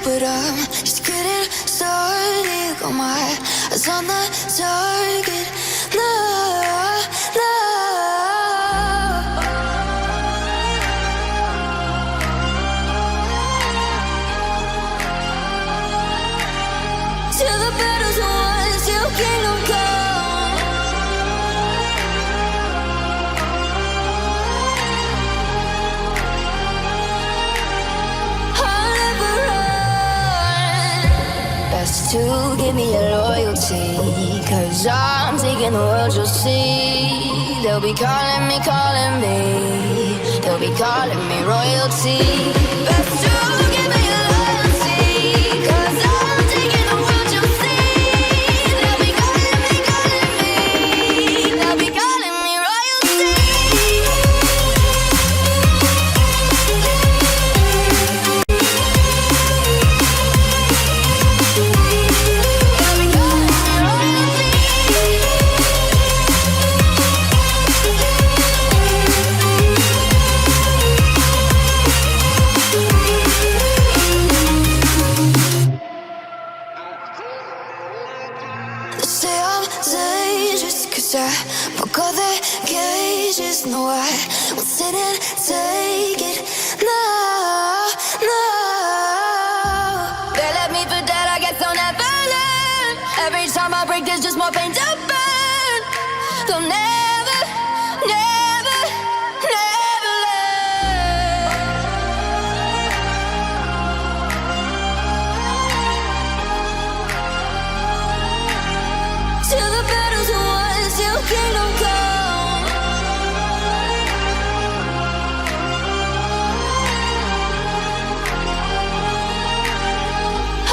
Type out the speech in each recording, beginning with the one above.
but I'm just getting started. Got my eyes on the target. No, no. Till the battle's won, till kingdom come. I'll never run. Best to give me your loyalty, 'cause I'm taking the world, you'll see. They'll be calling me, they'll be calling me royalty. Best to give me your loyalty, 'cause I'm taking the world, you'll see. They'll be calling me, they'll be calling me royalty. They say I'm dangerous 'cause I broke all their cages. No, I won't sit and take it. No, no. They left me for dead, I guess I'll never learn. Every time I break, there's just more pain to burn. They'll never, never, never learn. Till the battle's won, till kingdom come.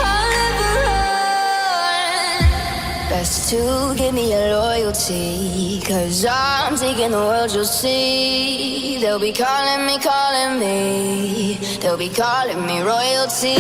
I'll never run. Best to give me your loyalty, 'cause I'm taking the world, you'll see. They'll be calling me, they'll be calling me royalty.